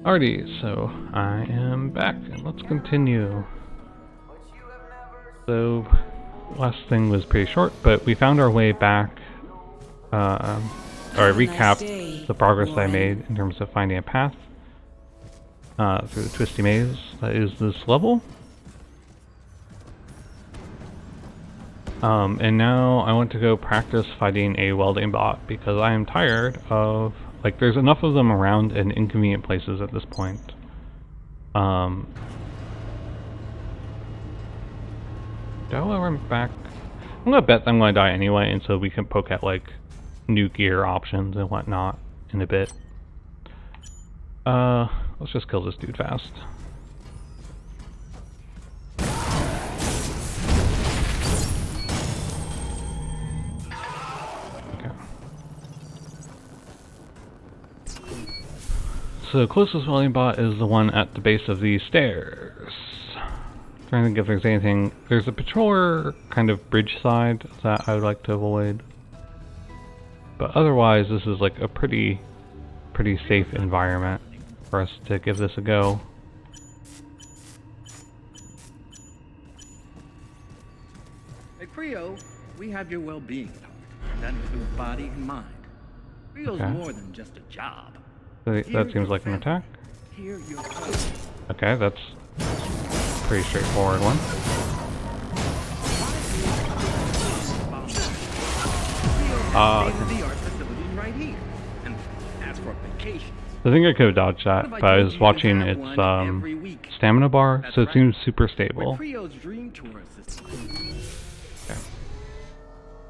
Alrighty, so I am back, and let's continue. So, last thing was pretty short, but we found our way back, or I recapped the progress I made in terms of finding a path through the twisty maze that is this level. And now I want to go practice fighting a welding bot, because I am tired of, like, there's enough of them around in inconvenient places at this point. Do I run back? I'm gonna bet I'm gonna die anyway, and so we can poke at, like, new gear options and whatnot in a bit. Let's just kill this dude fast. So the closest welding bot is the one at the base of these stairs. Trying to think if there's anything. There's a patroller kind of bridge side that I would like to avoid. But otherwise, this is like a pretty safe environment for us to give this a go. Hey Creo, we have your well-being talk. That includes body and mind. Creo's more than just a job. That seems like an attack. Okay, that's a pretty straightforward one. I think I could have dodged that, but I was watching its stamina bar, so it seems super stable. Okay.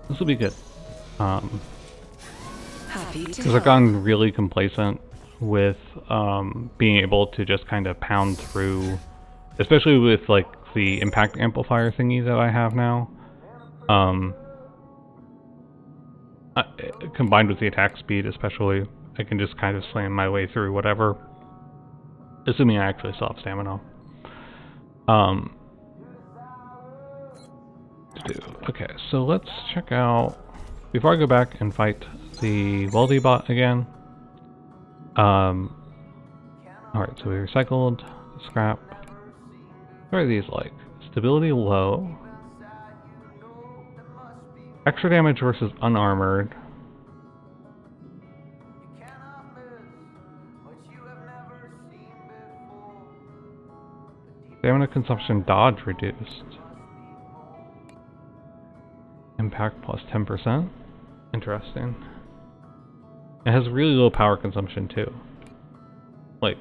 This will be good. Because I've gotten really complacent with being able to just kind of pound through, especially with like the impact amplifier thingy that I have now. Combined with the attack speed especially, I can just kind of slam my way through whatever, assuming I actually still have stamina. Okay, so let's check out, before I go back and fight the weldy bot again. Alright, so we recycled scrap. What are these like? Stability low. Extra damage versus unarmored. Stamina consumption dodge reduced. Impact plus 10%. Interesting. It has really low power consumption too. Like,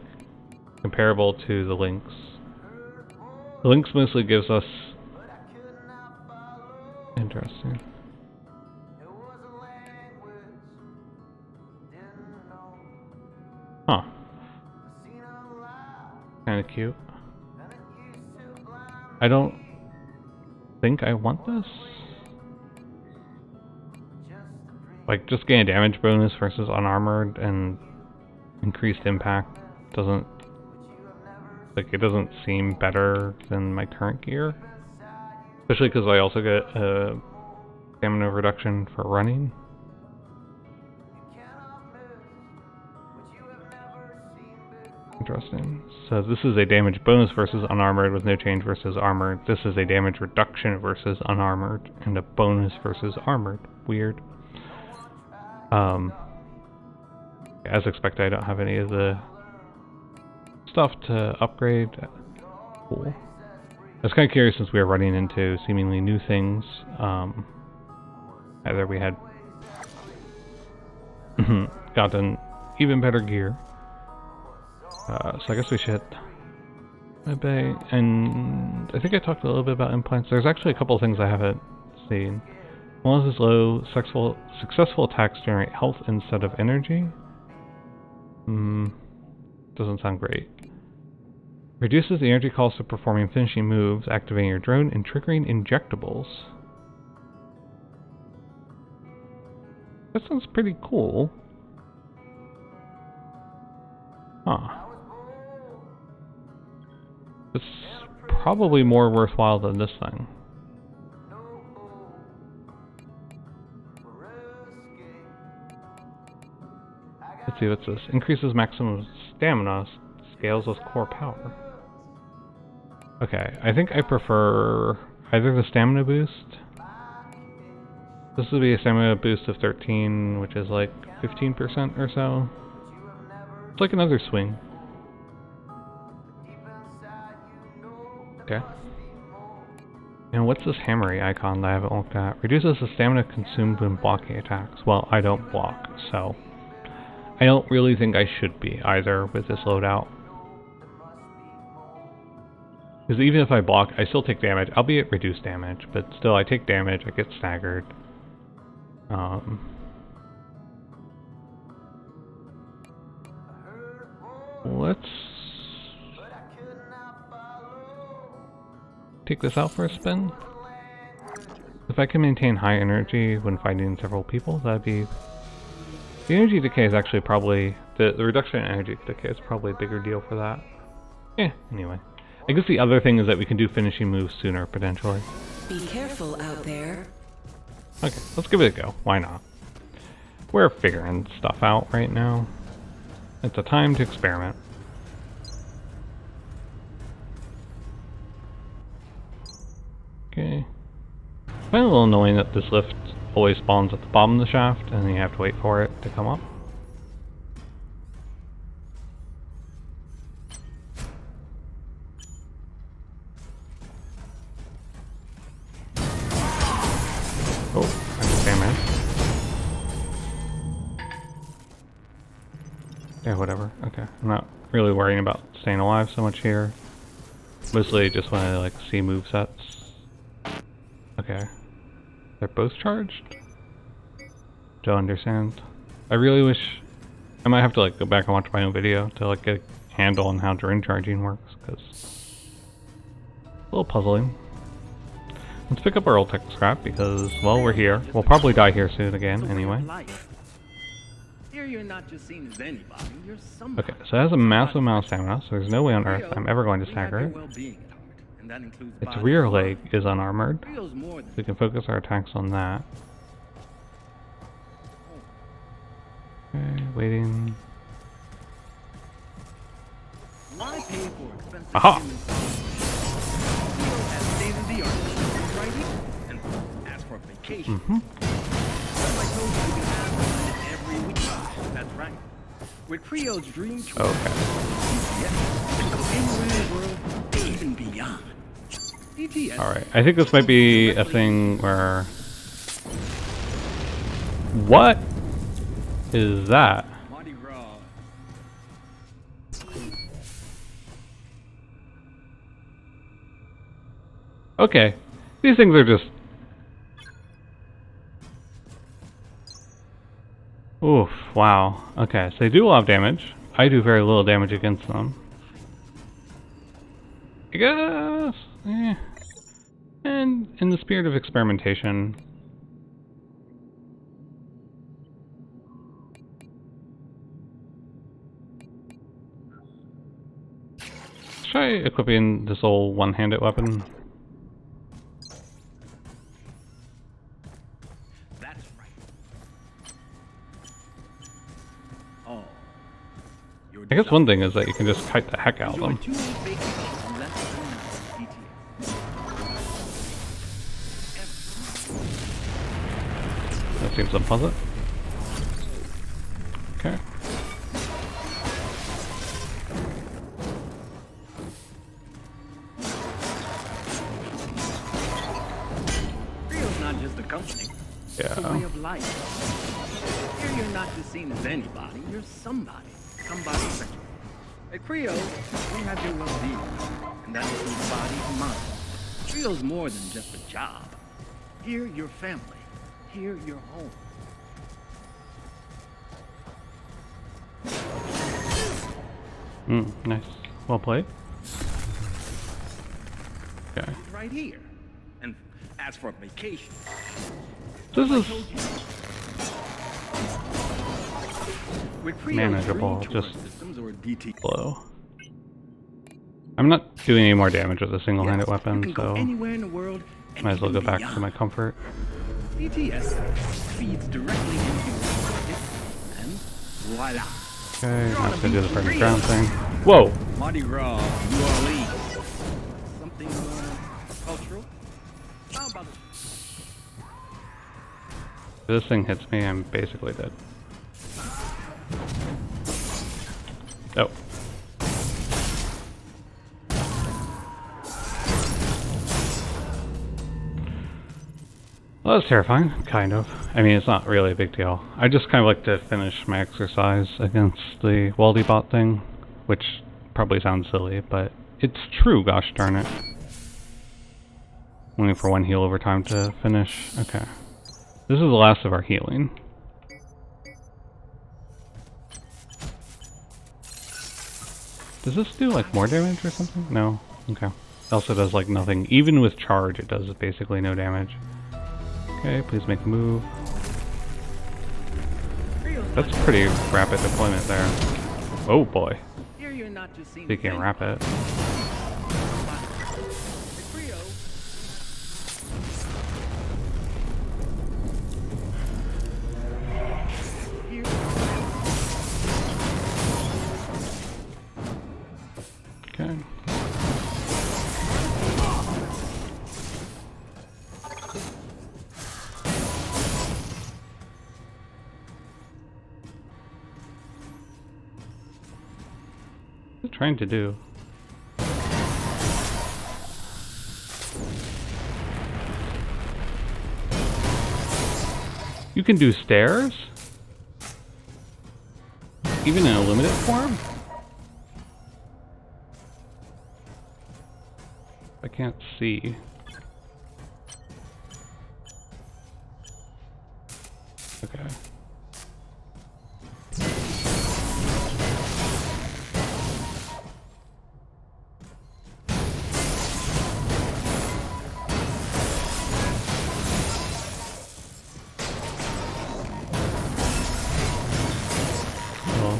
comparable to the Lynx. The Lynx mostly gives us... Interesting. Huh. Kinda cute. I don't think I want this. Like, just gain a damage bonus versus unarmored and increased impact doesn't... Like, it doesn't seem better than my current gear. Especially because I also get a stamina reduction for running. Interesting. So this is a damage bonus versus unarmored with no change versus armored. This is a damage reduction versus unarmored and a bonus versus armored. Weird. As expected, I don't have any of the stuff to upgrade. Cool. I was kind of curious since we were running into seemingly new things. Either we had gotten even better gear. So I guess we should obey. And I think I talked a little bit about implants. There's actually a couple of things I haven't seen. One is low. Successful attacks generate health instead of energy. Doesn't sound great. Reduces the energy cost of performing finishing moves, activating your drone, and triggering injectables. That sounds pretty cool. Huh. It's probably more worthwhile than this thing. Let's see, what's this? Increases maximum stamina. scales with core power. Okay, I think I prefer either the stamina boost. This would be a stamina boost of 13, which is like 15% or so. It's like another swing. Okay. And what's this hammery icon that I haven't looked at? Reduces the stamina consumed when blocking attacks. Well, I don't block, so I don't really think I should be either with this loadout. Because even if I block, I still take damage, albeit reduced damage, but still I take damage, I get staggered. Let's take this out for a spin. If I can maintain high energy when fighting several people, that'd be... The energy decay is actually probably... The reduction in energy decay is probably a bigger deal for that. Anyway. I guess the other thing is that we can do finishing moves sooner, potentially. Be careful out there. Okay, let's give it a go. Why not? We're figuring stuff out right now. It's a time to experiment. Okay. I find it a little annoying that this lift always spawns at the bottom of the shaft, and then you have to wait for it to come up. Oh, I took damage. Yeah, whatever. Okay, I'm not really worrying about staying alive so much here. Mostly just when I like see movesets. Okay. They're both charged? Don't understand. I really wish... I might have to like go back and watch my own video to like get a handle on how drone charging works, because it's a little puzzling. Let's pick up our old tech scrap because, well, we're here. We'll probably die here soon again, anyway. Here you're not just seen as anybody, you're somebody. Okay, so it has a massive amount of stamina, so there's no way on earth I'm ever going to stagger it. Its rear leg is unarmored, so we can focus our attacks on that. Okay, waiting. Aha! That's right. With Creo's dream tour, Okay. go anywhere in the world, even beyond. Alright, I think this might be a thing where... What is that? Okay, these things are just... Oof, wow. Okay, so they do a lot of damage. I do very little damage against them. I guess... And in the spirit of experimentation... Let's try equipping this old one-handed weapon. That's right. Oh. I guess one thing is that you can just kite the heck out of them. That seems unpleasant. Okay. Real's not just a company. Yeah. It's a way of life. Here you're not just seen as anybody, you're somebody. Somebody special. At Creo, we have your well-being, and that includes body and mind. Creo's more than just a job. Here, your family. Here, your home. Nice. Well played. Okay. Right here. And as for vacation, This is with Creo's manageable, dream just tour systems or DT. slow. I'm not doing any more damage with a single-handed You weapon, can go so anywhere in the world and might as well go even back to beyond. my comfort. BTS feeds directly into your pocket, and voila. Okay, not gonna do the burning ground thing. Whoa! Mardi Gras, New Orleans. Something cultural? How about it? If this thing hits me, I'm basically dead. Oh. Well, that's terrifying, kind of. I mean, it's not really a big deal. I just kind of like to finish my exercise against the Weldy bot thing, which probably sounds silly, but it's true, gosh darn it. Waiting for one heal over time to finish. Okay. This is the last of our healing. Does this do like more damage or something? No? Okay. It also does like nothing. Even with charge, it does basically no damage. Okay, please make a move. That's pretty rapid deployment there. Oh boy. Here you're not just seeing Speaking rapid. Okay. What's it trying to do? You can do stairs? Even in a limited form? I can't see. Okay. Well.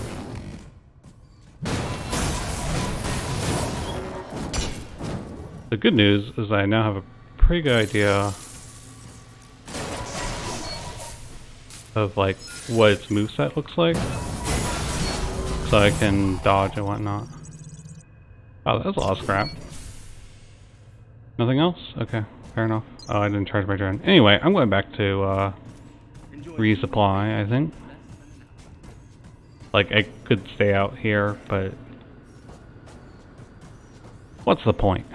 The good news is I now have a pretty good idea of like what its moveset looks like, so I can dodge and whatnot. Oh, that's a lot of scrap. Nothing else? Okay, fair enough. Oh, I didn't charge my drone. Anyway, I'm going back to resupply, I think. Like, I could stay out here, but what's the point?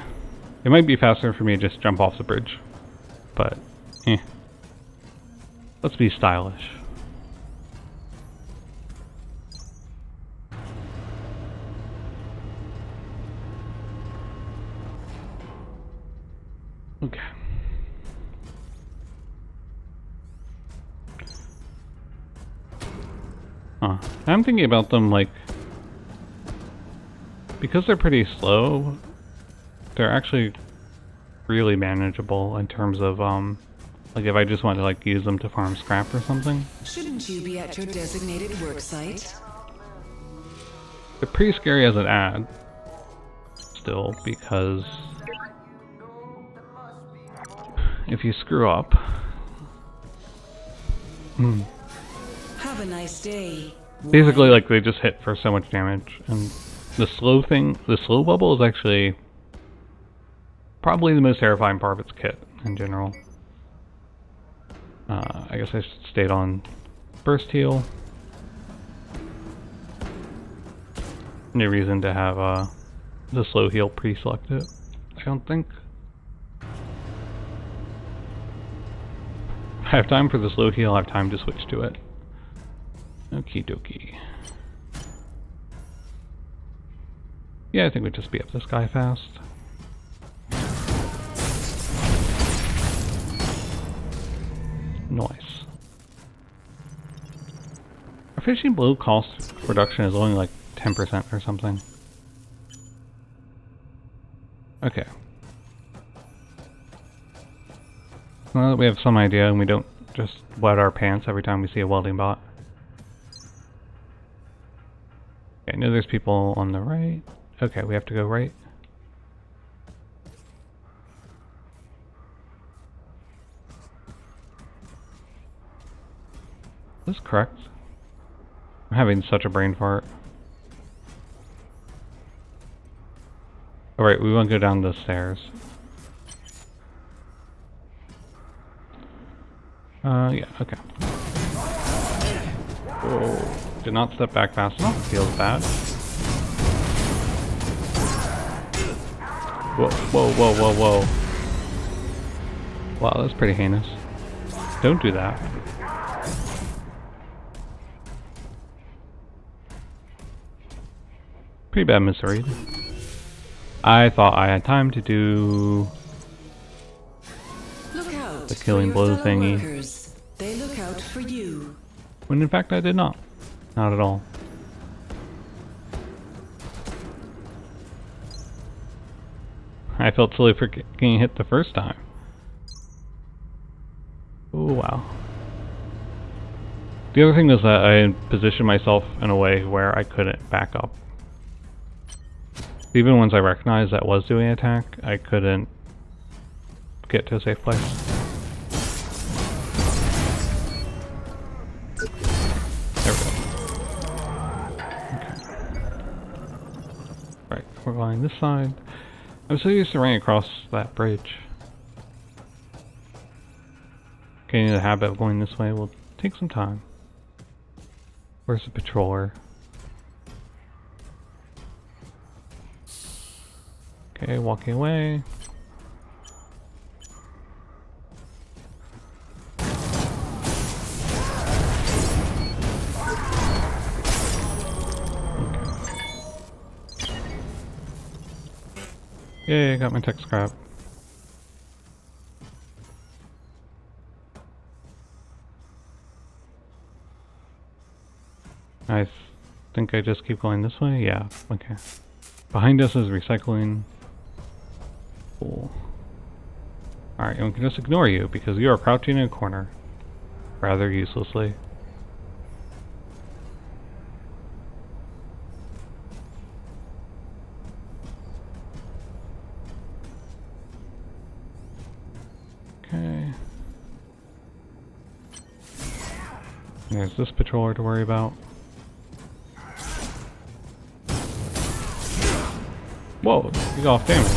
It might be faster for me to just jump off the bridge, but eh. Let's be stylish. Okay. Huh. I'm thinking about them like, because they're pretty slow, they're actually really manageable in terms of like if I just want to like use them to farm scrap or something. Shouldn't you be at your designated work site? They're pretty scary as an ad still, because if you screw up, Have a nice day. basically like they just hit for so much damage. And the slow thing, the slow bubble is actually probably the most terrifying part of its kit in general. I guess I stayed on burst heal. No reason to have the slow heal pre-selected, I don't think. If I have time for the slow heal, I have time to switch to it. Okie dokie. Yeah, I think we just beat up this guy fast. Nice. Our fishing blue cost reduction is only like 10% or something. Okay. Now that we have some idea and we don't just wet our pants every time we see a welding bot. Okay, I know there's people on the right. Okay, we have to go right. Is this correct? I'm having such a brain fart. Alright, we want to go down the stairs. Yeah, okay. Whoa. Did not step back fast enough. Feels bad. Whoa, whoa, whoa, whoa, whoa. Wow, that's pretty heinous. Don't do that. Pretty bad misread. I thought I had time to do Look out the killing for your blow fellow thingy. workers. They look out for you. When in fact I did not. Not at all. I felt silly for getting hit the first time. Oh wow. The other thing was that I positioned myself in a way where I couldn't back up. Even once I recognized that was doing an attack, I couldn't get to a safe place. There we go. Okay. Right, we're going this side. I'm so used to running across that bridge. Getting in the habit of going this way will take some time. Where's the patroller? Okay, walking away. Yay, I got my tech scrap. I think I just keep going this way? Yeah, okay. Behind us is recycling. Cool. Alright, and we can just ignore you because you are crouching in a corner. Rather uselessly. Okay. There's this patroller to worry about. Whoa, he's off damage.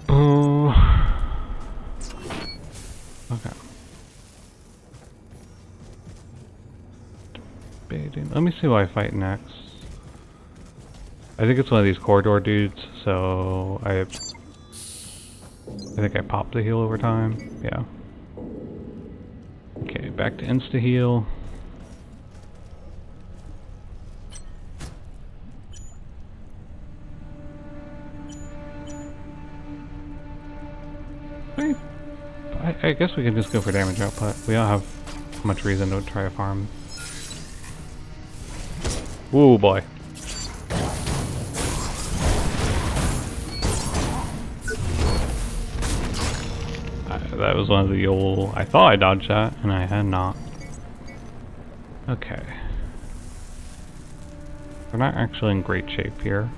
Oh. Okay. Debating. Let me see who I fight next. I think it's one of these corridor dudes, so I think I popped the heal over time. Yeah. Okay, back to insta heal. I guess we can just go for damage output. We don't have much reason to try to farm. Whoa, boy. That was one of the old... I thought I dodged that, and I had not. Okay. We're not actually in great shape here.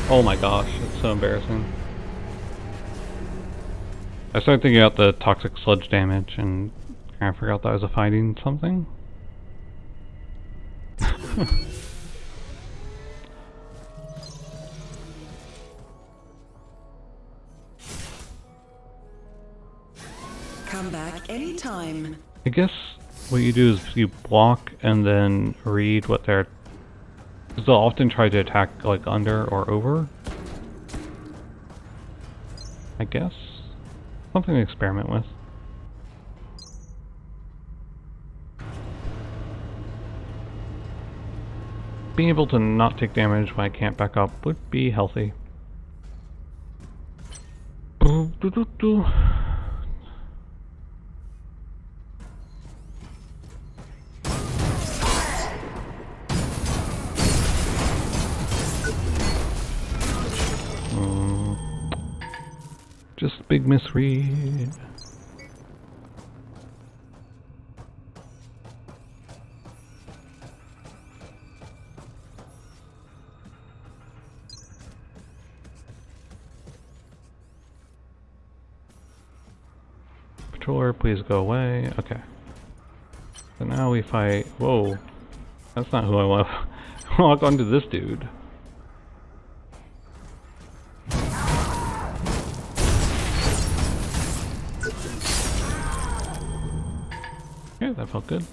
Oh my gosh, it's so embarrassing. I started thinking about the toxic sludge damage and I forgot that I was fighting something. Come back anytime. I guess what you do is you block and then read what they're... Because they'll often try to attack like under or over. I guess. Something to experiment with. Being able to not take damage when I can't back up would be healthy. Just big misread. patroller, please go away. Okay. So now we fight. Whoa. That's not who I want to lock onto this dude. Okay, that felt good.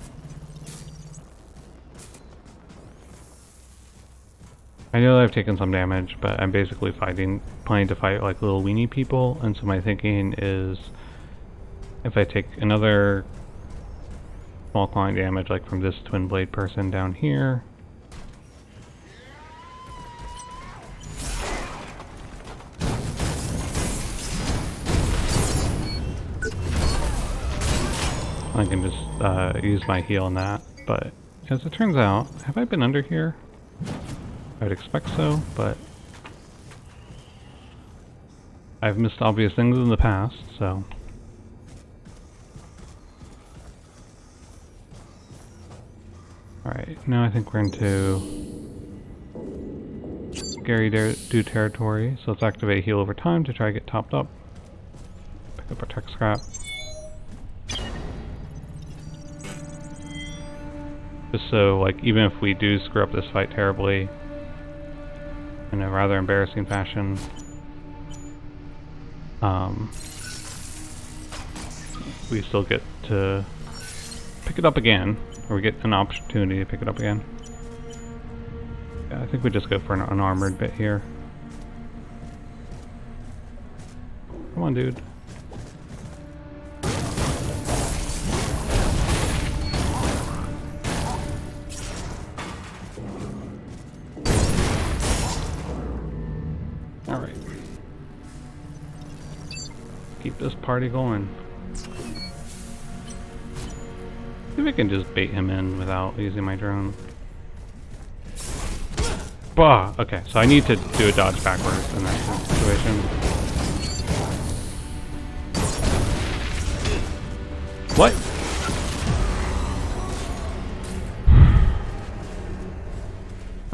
I know that I've taken some damage, but I'm basically planning to fight like little weenie people, and so my thinking is if I take another small client damage like from this twin blade person down here, I can just use my heal on that. But as it turns out, have I been under here? I would expect so, but I've missed obvious things in the past, so. Alright, now I think we're into scary dude territory, so let's activate heal over time to try to get topped up. Pick up our tech scrap. Just so, like, even if we do screw up this fight terribly, in a rather embarrassing fashion, we still get to pick it up again, or we get an opportunity to pick it up again. Yeah, I think we just go for an unarmored bit here. Come on, dude. Alright. Keep this party going. See if I can just bait him in without using my drone. Bah! Okay, so I need to do a dodge backwards in that situation. What?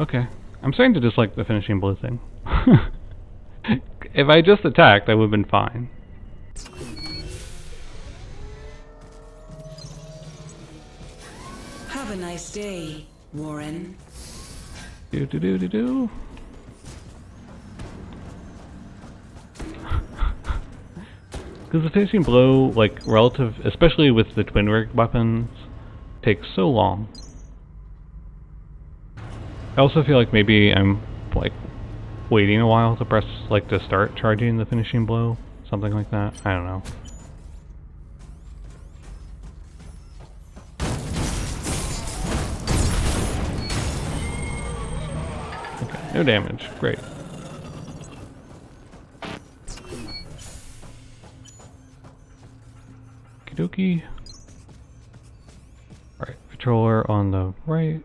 Okay. I'm starting to dislike the finishing blow thing. If I just attacked, I would have been fine. Have a nice day, Warren. Do do do do do. Because the finishing blow, like relative, especially with the twin rig weapons, takes so long. I also feel like maybe I'm like waiting a while to press, like, to start charging the finishing blow, something like that. I don't know. Okay, no damage. Great. Okie dokie. Alright, patroller on the right.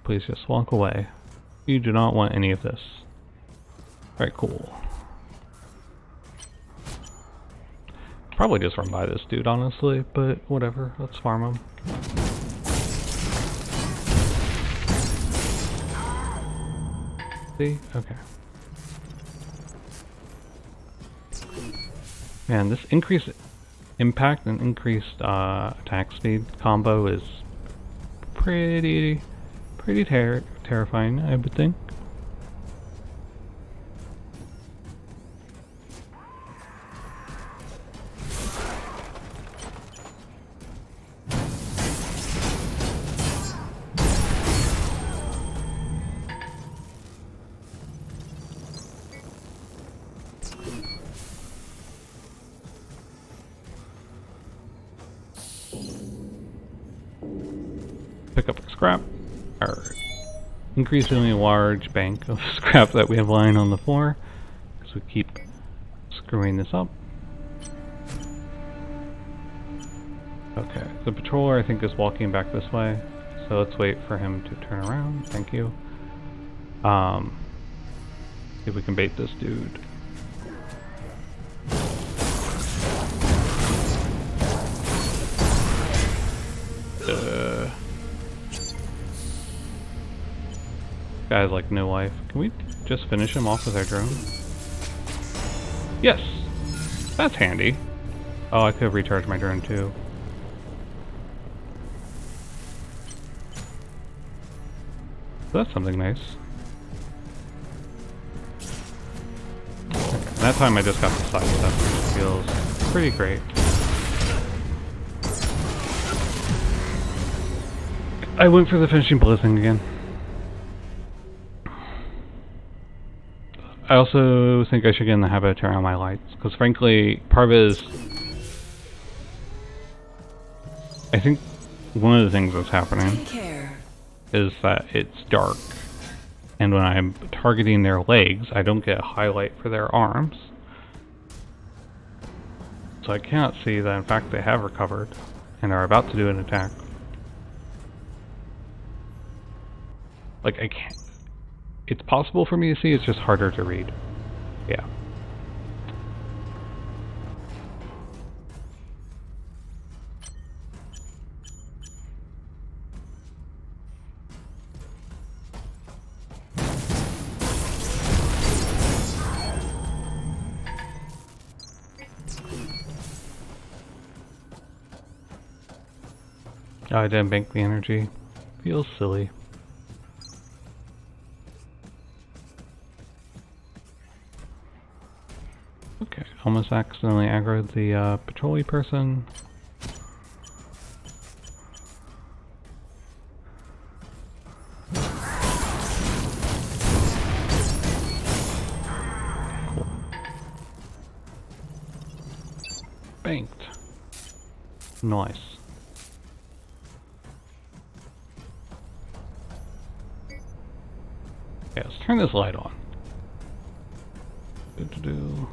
Please just walk away. You do not want any of this. Alright, cool. Probably just run by this dude, honestly, but whatever. Let's farm him. See? Okay. Man, this increased impact and increased attack speed combo is pretty terrifying, I would think. Pick up our scrap. Our increasingly large bank of scrap that we have lying on the floor, because we keep screwing this up. Okay, the patroller I think is walking back this way, so let's wait for him to turn around. Thank you. See if we can bait this dude. Guy's like no life. Can we just finish him off with our drone? Yes! That's handy. Oh, I could have recharged my drone too. So that's something nice. Okay. That time I just got the side stuff, which feels pretty great. I went for the finishing blow thing again. I also think I should get in the habit of turning on my lights, because frankly, part of it is... I think one of the things that's happening is that it's dark, and when I'm targeting their legs, I don't get a highlight for their arms. So I cannot see that in fact they have recovered, and are about to do an attack. Like, I can't... It's possible for me to see, it's just harder to read. Yeah. Oh, I didn't bank the energy. Feels silly. Okay, almost accidentally aggroed the patrol-y person. Cool. Banked. Nice. Okay, let's turn this light on. Do-do-do.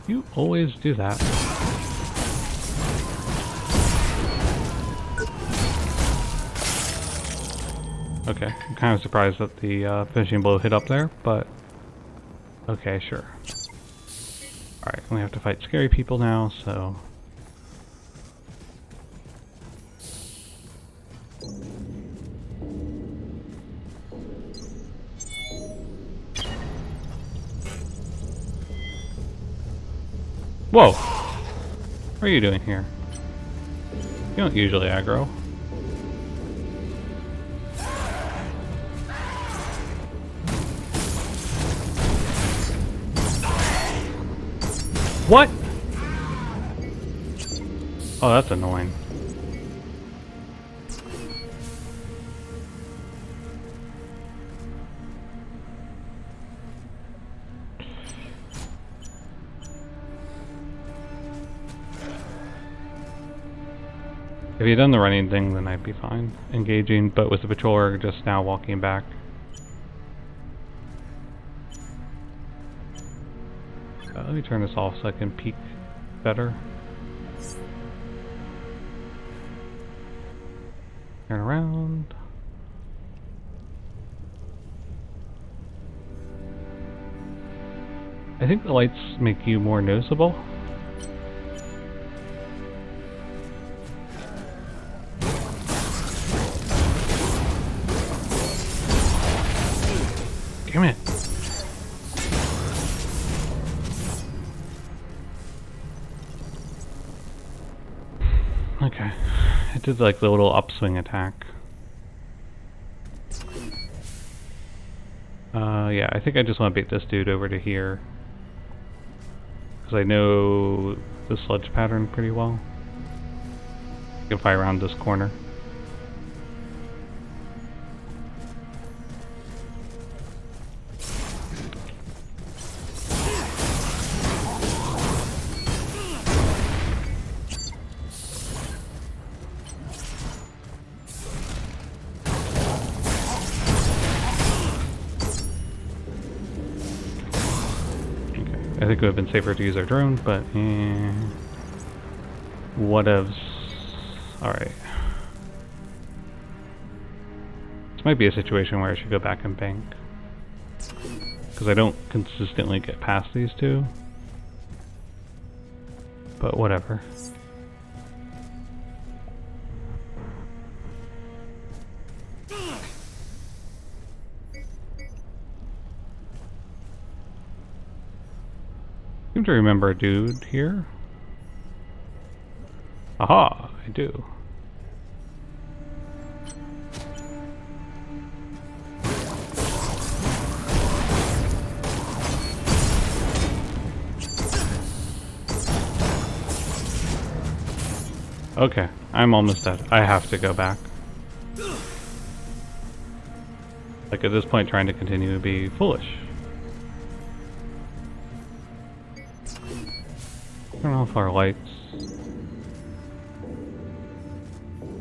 You always do that. Okay, I'm kind of surprised that the finishing blow hit up there, but okay, sure. Alright, we have to fight scary people now, so... Whoa! What are you doing here? You don't usually aggro. What? Oh, that's annoying. If you'd done the running thing, then I'd be fine. Engaging, but with the patroller just now walking back. Let me turn this off so I can peek better. Turn around. I think the lights make you more noticeable. Damn it. Okay. It did like the little upswing attack. Yeah, I think I just want to bait this dude over to here. Because I know the sludge pattern pretty well. I can fly around this corner. I think it would have been safer to use our drone, but whatevs. Alright. This might be a situation where I should go back and bank. Because I don't consistently get past these two. But whatever. seem to remember a dude here. Aha, I do. Okay, I'm almost dead. I have to go back. Like, at this point, trying to continue would be foolish. Turn off our lights.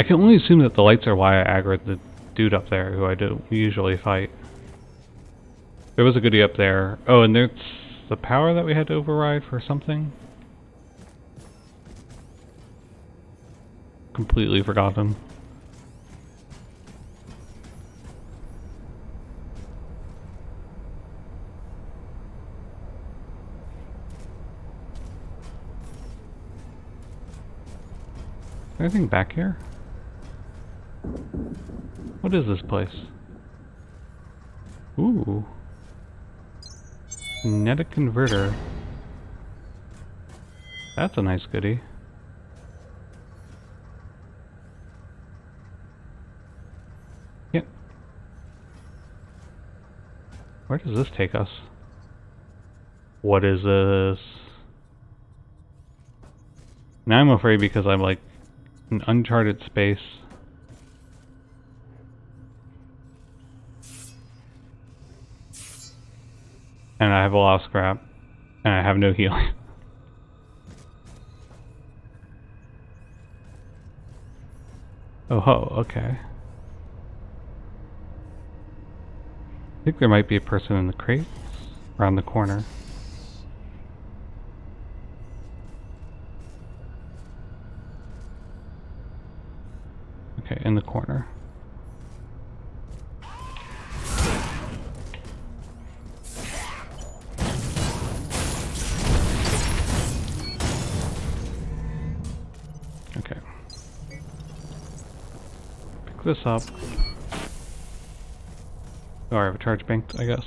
I can only assume that the lights are why I aggroed the dude up there, who I do usually fight. There was a goodie up there. Oh, and there's the power that we had to override for something. Completely forgotten. Anything back here? What is this place? Ooh. Kinetic converter. That's a nice goodie. Yep. Where does this take us? What is this? Now I'm afraid because I'm like in uncharted space. And I have a lot of scrap. And I have no healing. Oh ho, okay. I think there might be a person in the crates around the corner. Okay, in the corner. Okay. Pick this up. Oh, I have a charge bank, I guess.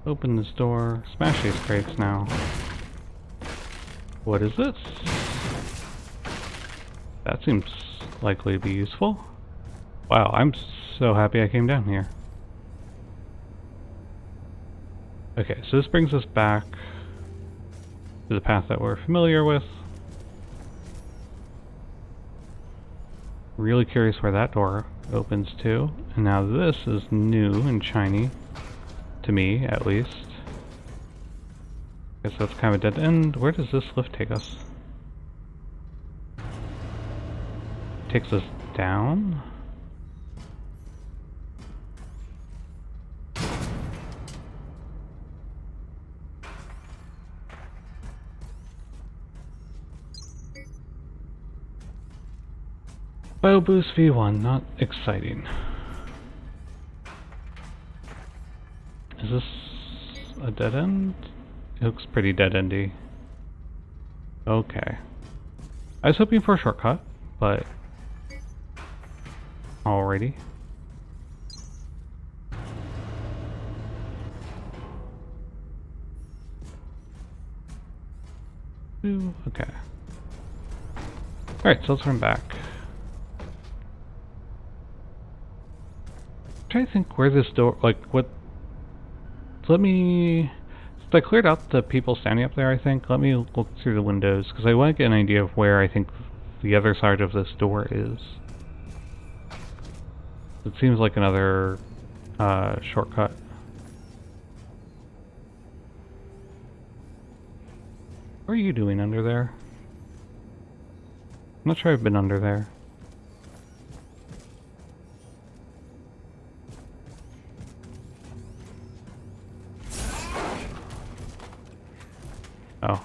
Open this door. Smash these crates now. What is this? That seems likely to be useful. Wow, I'm so happy I came down here. Okay, so this brings us back to the path that we're familiar with. Really curious where that door opens to. And now this is new and shiny. To me, at least. Guess that's kind of a dead end. Where does this lift take us? Takes us down? Bio boost V1, not exciting. Is this a dead end? It looks pretty dead-endy. Okay. I was hoping for a shortcut, but alrighty. Ooh, okay. Alright, so let's run back. I'm trying to think where this door, like, what... So let me... So I cleared out the people standing up there, I think. Let me look through the windows, because I want to get an idea of where I think the other side of this door is. It seems like another shortcut. What are you doing under there? I'm not sure I've been under there. Oh.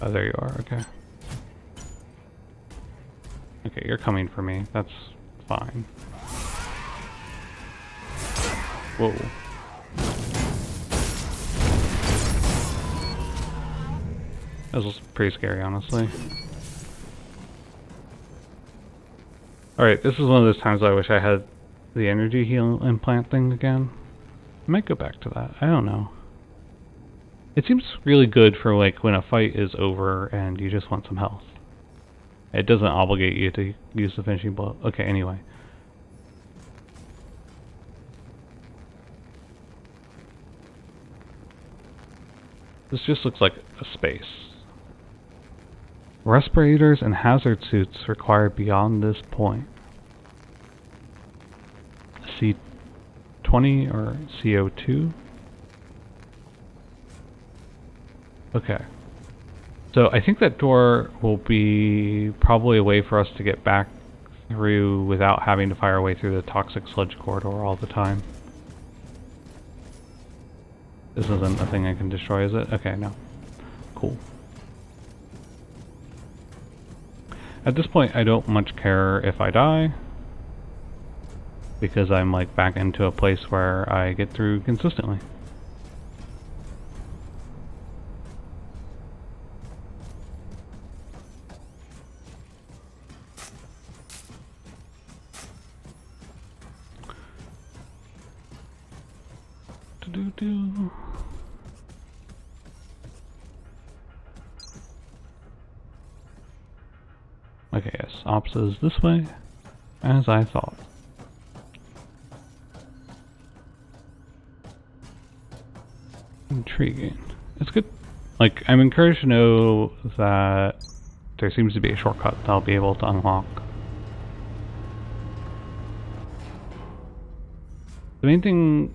Oh, there you are, okay. Okay, you're coming for me. That's fine. Whoa. That was pretty scary, honestly. Alright, this is one of those times I wish I had the energy heal implant thing again. I might go back to that. I don't know. It seems really good for like when a fight is over and you just want some health. It doesn't obligate you to use the finishing blow. Okay, anyway. This just looks like a space. Respirators and hazard suits required beyond this point. C20 or CO2? Okay. So I think that door will be probably a way for us to get back through without having to fire our way through the toxic sludge corridor all the time. This isn't a thing I can destroy, is it? Okay, no. Cool. At this point, I don't much care if I die, because I'm like back into a place where I get through consistently. Do-do-do. Okay, yes, opposite is this way, as I thought. Intriguing. It's good. Like, I'm encouraged to know that there seems to be a shortcut that I'll be able to unlock. The main thing...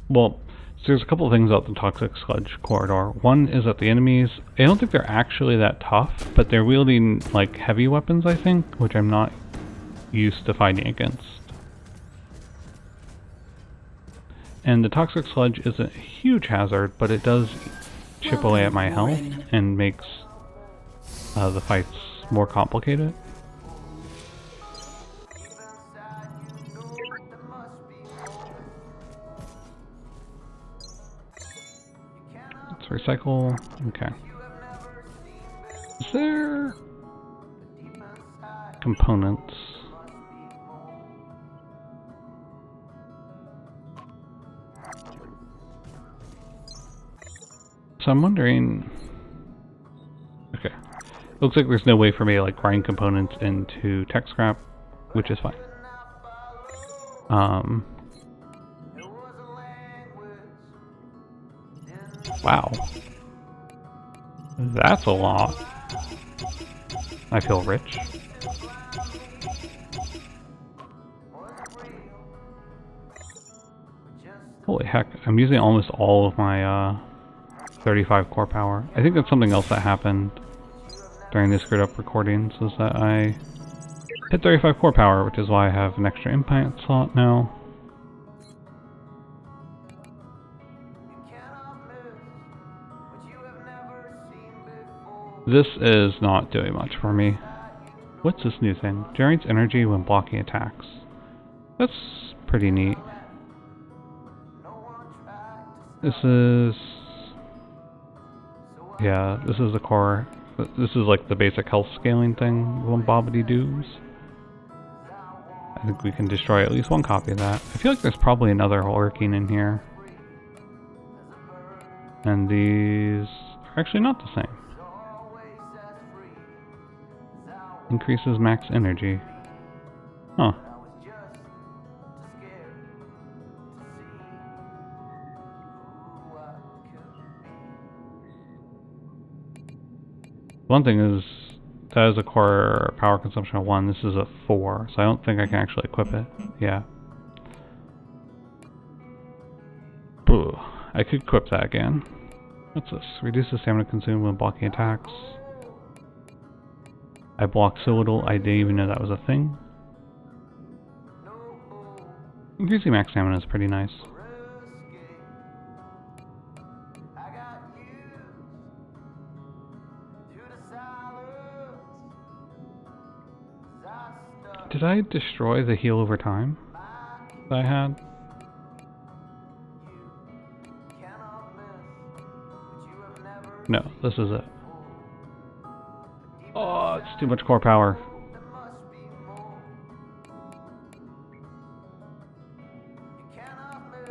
Well, so there's a couple of things about the toxic sludge corridor. One is that the enemies, I don't think they're actually that tough, but they're wielding like heavy weapons, I think, which I'm not used to fighting against. And the toxic sludge isn't a huge hazard, but it does chip away at my health and makes the fights more complicated. Recycle. Okay. Is there components? So I'm wondering. Okay. Looks like there's no way for me to like grind components into tech scrap, which is fine. Wow. That's a lot. I feel rich. Holy heck, I'm using almost all of my 35 core power. I think that's something else that happened during the screwed up recordings, is that I hit 35 core power, which is why I have an extra implant slot now. This is not doing much for me. What's this new thing? Generates energy when blocking attacks. That's pretty neat. This is... yeah, this is the core. This is like the basic health scaling thing, bobbity doos. I think we can destroy at least one copy of that. I feel like there's probably another lurking in here. And these are actually not the same. Increases max energy. Huh. One thing is, that is a core power consumption of 1. This is a 4, so I don't think I can actually equip it. Yeah. Ooh, I could equip that again. What's this? Reduces stamina consumed when blocking attacks. I blocked so little, I didn't even know that was a thing. Increasing max stamina is pretty nice. Did I destroy the heal over time that I had? No, this is it. Oh, it's too much core power.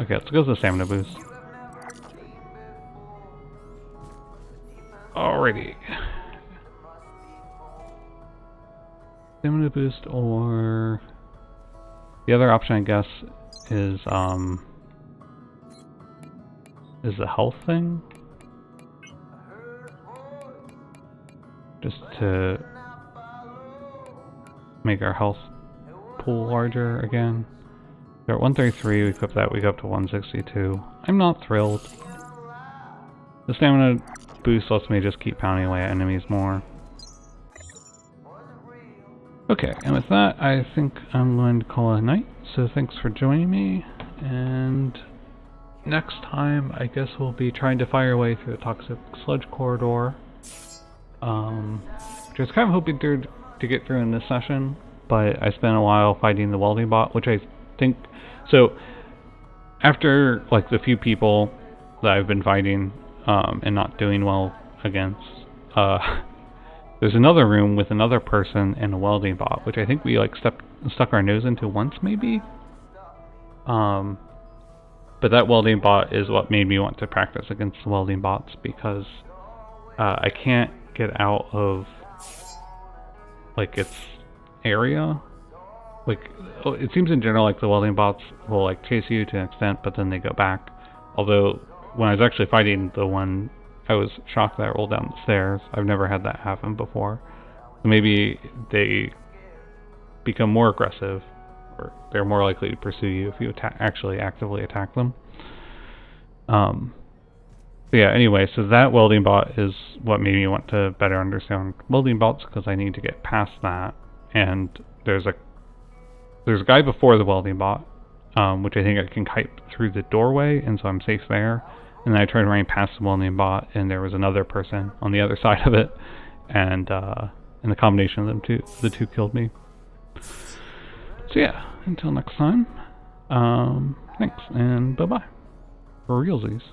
Okay, let's go to the stamina boost. Alrighty. Stamina boost, or the other option, I guess, is the health thing. Just to make our health pool larger again. We're at 133, we equip that, we go up to 162. I'm not thrilled. The stamina boost lets me just keep pounding away at enemies more. Okay, and with that, I think I'm going to call it a night. So thanks for joining me, and next time I guess we'll be trying to fire our way through the toxic sludge corridor. Which I was kind of hoping to get through in this session, but I spent a while fighting the welding bot, which I think... So, after like the few people that I've been fighting and not doing well against, there's another room with another person and a welding bot, which I think we like stuck our nose into once maybe. But that welding bot is what made me want to practice against the welding bots, because I can't get out of like its area. Like, it seems in general like the welding bots will like chase you to an extent, but then they go back. Although when I was actually fighting the one, I was shocked that I rolled down the stairs. I've never had that happen before. So maybe they become more aggressive, or they're more likely to pursue you if you actually actively attack them. Yeah, anyway, so that welding bot is what made me want to better understand welding bots, because I need to get past that. And there's a guy before the welding bot, which I think I can kite through the doorway, and so I'm safe there. And then I tried running past the welding bot, and there was another person on the other side of it, and the combination of them two, the two killed me. So yeah, until next time, thanks, and bye-bye. For realsies.